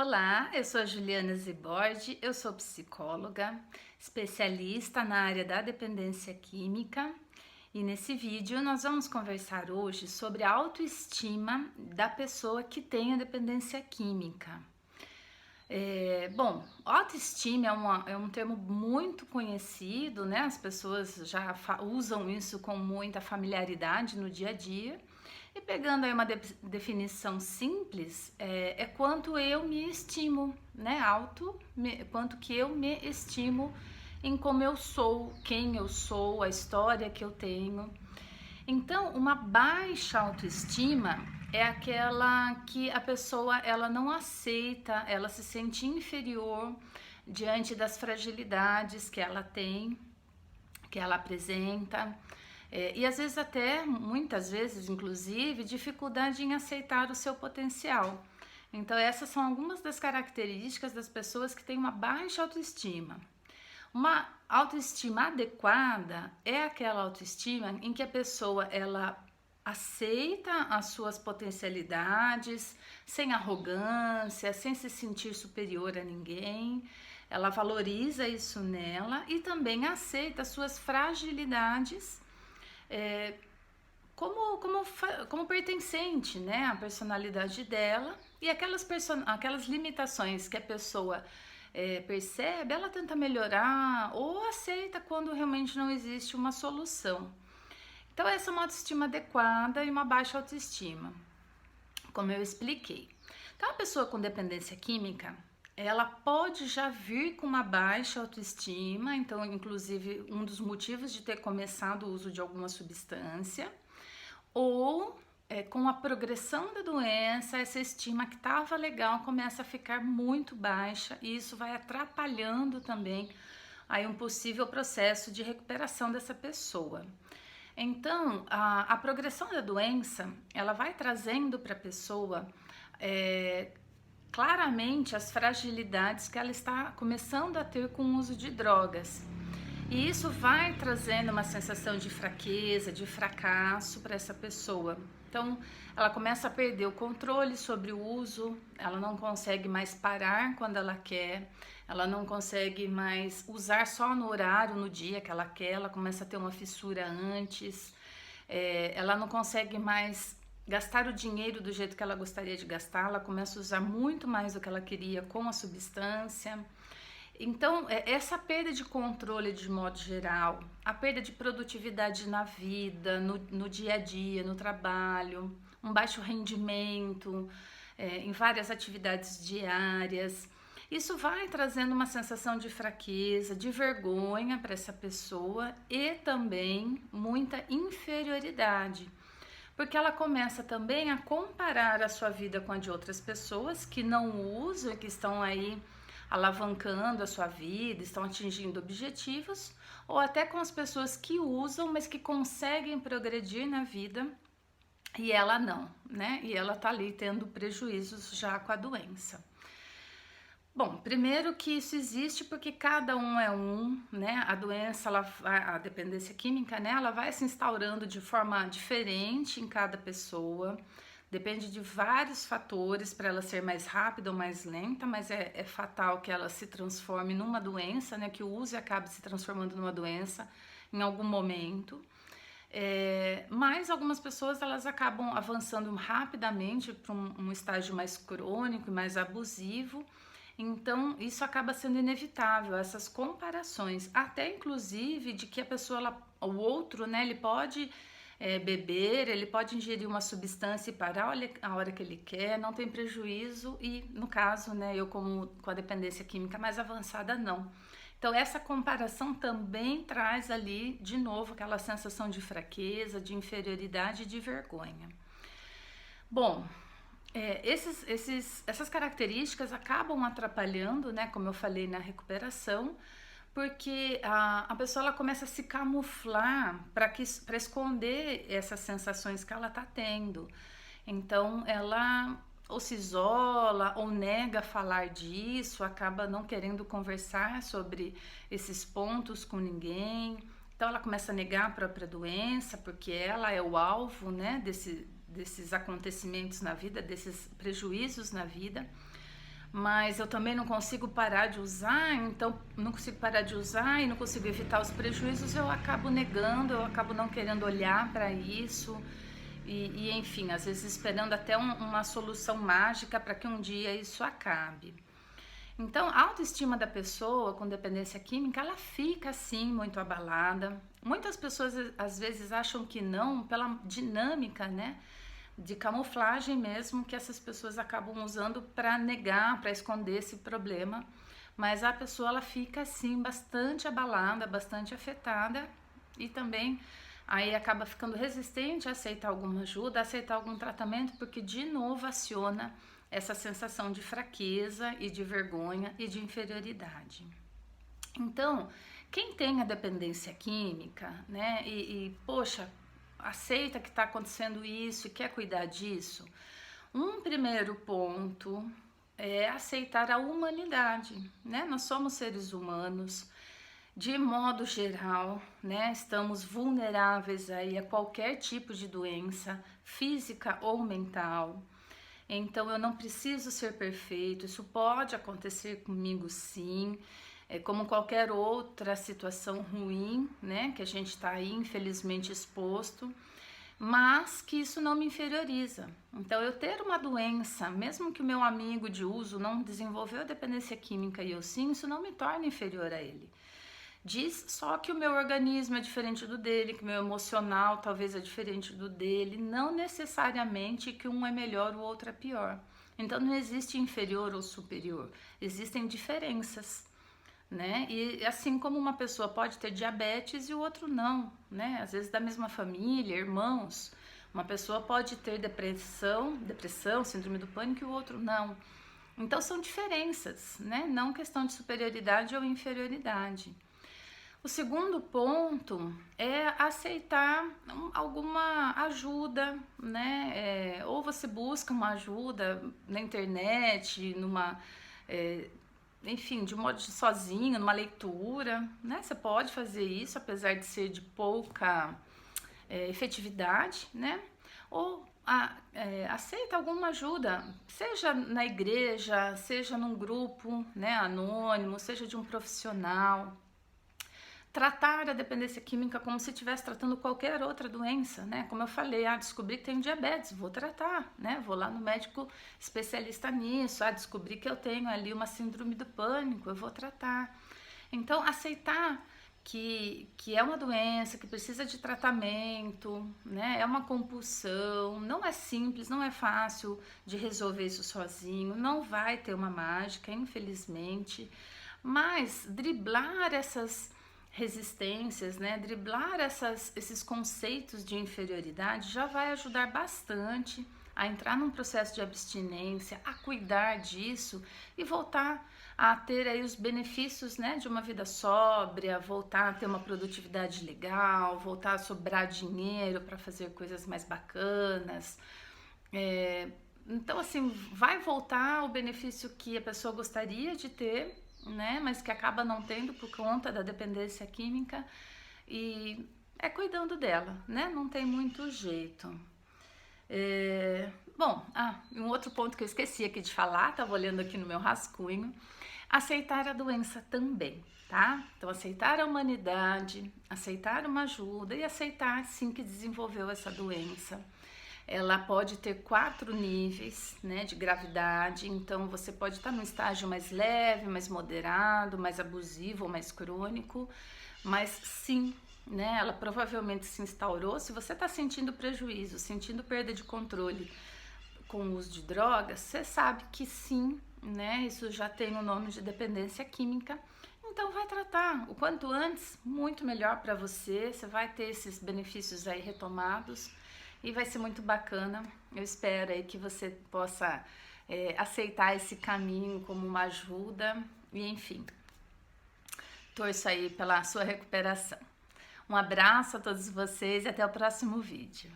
Olá, eu sou a Juliana Zibordi, eu sou psicóloga, especialista na área da dependência química e nesse vídeo nós vamos conversar hoje sobre a autoestima da pessoa que tem a dependência química. Autoestima é um termo muito conhecido, né? As pessoas já usam isso com muita familiaridade no dia a dia. E pegando aí uma definição simples, é quanto eu me estimo, né? Quanto que eu me estimo em como eu sou, quem eu sou, a história que eu tenho. Então, uma baixa autoestima é aquela que a pessoa ela não aceita, ela se sente inferior diante das fragilidades que ela tem, que ela apresenta. E às vezes até, muitas vezes inclusive, dificuldade em aceitar o seu potencial. Então essas são algumas das características das pessoas que têm uma baixa autoestima. Uma autoestima adequada é aquela autoestima em que a pessoa ela aceita as suas potencialidades, sem arrogância, sem se sentir superior a ninguém. Ela valoriza isso nela e também aceita as suas fragilidades como pertencente, né, à personalidade dela, e aquelas limitações que a pessoa percebe, ela tenta melhorar ou aceita quando realmente não existe uma solução. Então essa é uma autoestima adequada e uma baixa autoestima, como eu expliquei. Então a pessoa com dependência química, ela pode já vir com uma baixa autoestima, então inclusive um dos motivos de ter começado o uso de alguma substância, ou com a progressão da doença, essa estima que estava legal começa a ficar muito baixa e isso vai atrapalhando também aí um possível processo de recuperação dessa pessoa. Então, a progressão da doença, ela vai trazendo para a pessoa claramente as fragilidades que ela está começando a ter com o uso de drogas. E isso vai trazendo uma sensação de fraqueza, de fracasso para essa pessoa. Então, ela começa a perder o controle sobre o uso, ela não consegue mais parar quando ela quer, ela não consegue mais usar só no horário, no dia que ela quer, ela começa a ter uma fissura antes, ela não consegue mais gastar o dinheiro do jeito que ela gostaria de gastar, ela começa a usar muito mais do que ela queria com a substância. Então, essa perda de controle de modo geral, a perda de produtividade na vida, no dia a dia, no trabalho, um baixo rendimento em várias atividades diárias, isso vai trazendo uma sensação de fraqueza, de vergonha para essa pessoa e também muita inferioridade. Porque ela começa também a comparar a sua vida com a de outras pessoas que não usam e que estão aí alavancando a sua vida, estão atingindo objetivos, ou até com as pessoas que usam, mas que conseguem progredir na vida e ela não, né? E ela tá ali tendo prejuízos já com a doença. Bom, primeiro que isso existe porque cada um é um, né? A doença, a dependência química, né? Ela vai se instaurando de forma diferente em cada pessoa. Depende de vários fatores para ela ser mais rápida ou mais lenta, mas é fatal que ela se transforme numa doença, né? Que o uso acabe se transformando numa doença em algum momento. Mas algumas pessoas elas acabam avançando rapidamente para um estágio mais crônico e mais abusivo. Então, isso acaba sendo inevitável, essas comparações, até inclusive de que a pessoa, o outro, né, ele pode beber, ele pode ingerir uma substância e parar a hora que ele quer, não tem prejuízo e, no caso, né, eu como com a dependência química mais avançada, não. Então, essa comparação também traz ali, de novo, aquela sensação de fraqueza, de inferioridade e de vergonha. Bom, essas características acabam atrapalhando, né, como eu falei, na recuperação, porque a pessoa ela começa a se camuflar para esconder essas sensações que ela está tendo. Então, ela ou se isola ou nega falar disso, acaba não querendo conversar sobre esses pontos com ninguém. Então, ela começa a negar a própria doença, porque ela é o alvo, né, desses acontecimentos na vida, desses prejuízos na vida. mas eu também não consigo parar de usar, então não consigo parar de usar e não consigo evitar os prejuízos, eu acabo negando, eu acabo não querendo olhar para isso enfim, às vezes esperando até uma solução mágica para que um dia isso acabe. Então, a autoestima da pessoa com dependência química, ela fica assim muito abalada. Muitas pessoas às vezes acham que não, pela dinâmica, né, de camuflagem mesmo que essas pessoas acabam usando para negar, para esconder esse problema. Mas a pessoa ela fica assim bastante abalada, bastante afetada e também aí acaba ficando resistente a aceitar alguma ajuda, a aceitar algum tratamento, porque de novo aciona essa sensação de fraqueza e de vergonha e de inferioridade. Então, quem tem a dependência química, né, poxa, aceita que está acontecendo isso e quer cuidar disso, um primeiro ponto é aceitar a humanidade, né? Nós somos seres humanos, de modo geral, né? Estamos vulneráveis aí a qualquer tipo de doença, física ou mental. Então eu não preciso ser perfeito, isso pode acontecer comigo sim, como qualquer outra situação ruim, né, que a gente está aí infelizmente exposto, mas que isso não me inferioriza. Então eu ter uma doença, mesmo que o meu amigo de uso não desenvolveu dependência química e eu sim, isso não me torna inferior a ele. Diz só que o meu organismo é diferente do dele, que o meu emocional talvez é diferente do dele, não necessariamente que um é melhor, o outro é pior. Então não existe inferior ou superior, existem diferenças, né? E assim como uma pessoa pode ter diabetes e o outro não, né? Às vezes da mesma família, irmãos, uma pessoa pode ter depressão, síndrome do pânico e o outro não. Então são diferenças, né? Não questão de superioridade ou inferioridade. O segundo ponto é aceitar alguma ajuda, né? Ou você busca uma ajuda na internet, enfim, de modo sozinho, numa leitura, né? Você pode fazer isso, apesar de ser de pouca efetividade, né? Ou aceita alguma ajuda, seja na igreja, seja num grupo, né, anônimo, seja de um profissional. Tratar a dependência química como se estivesse tratando qualquer outra doença, né? Como eu falei, descobri que tenho diabetes, vou tratar, né? Vou lá no médico especialista nisso, descobri que eu tenho ali uma síndrome do pânico, eu vou tratar. Então, aceitar que é uma doença, que precisa de tratamento, né? É uma compulsão, não é simples, não é fácil de resolver isso sozinho, não vai ter uma mágica, infelizmente, mas driblar essas resistências, né? Driblar esses conceitos de inferioridade já vai ajudar bastante a entrar num processo de abstinência, a cuidar disso e voltar a ter aí os benefícios, né, de uma vida sóbria, voltar a ter uma produtividade legal, voltar a sobrar dinheiro para fazer coisas mais bacanas. Então, assim, vai voltar o benefício que a pessoa gostaria de ter, né, mas que acaba não tendo por conta da dependência química e é cuidando dela, né, não tem muito jeito. Bom, um outro ponto que eu esqueci aqui de falar, estava olhando aqui no meu rascunho, aceitar a doença também, tá? Então, aceitar a humanidade, aceitar uma ajuda e aceitar, sim, que desenvolveu essa doença. Ela pode ter 4 níveis, né, de gravidade, então você pode estar num estágio mais leve, mais moderado, mais abusivo ou mais crônico, mas sim, né, ela provavelmente se instaurou. Se você está sentindo prejuízo, sentindo perda de controle com o uso de drogas, você sabe que sim, né, isso já tem o nome de dependência química. Então vai tratar o quanto antes, muito melhor para você, você vai ter esses benefícios aí retomados e vai ser muito bacana. Eu espero aí que você possa aceitar esse caminho como uma ajuda e enfim, torço aí pela sua recuperação. Um abraço a todos vocês e até o próximo vídeo.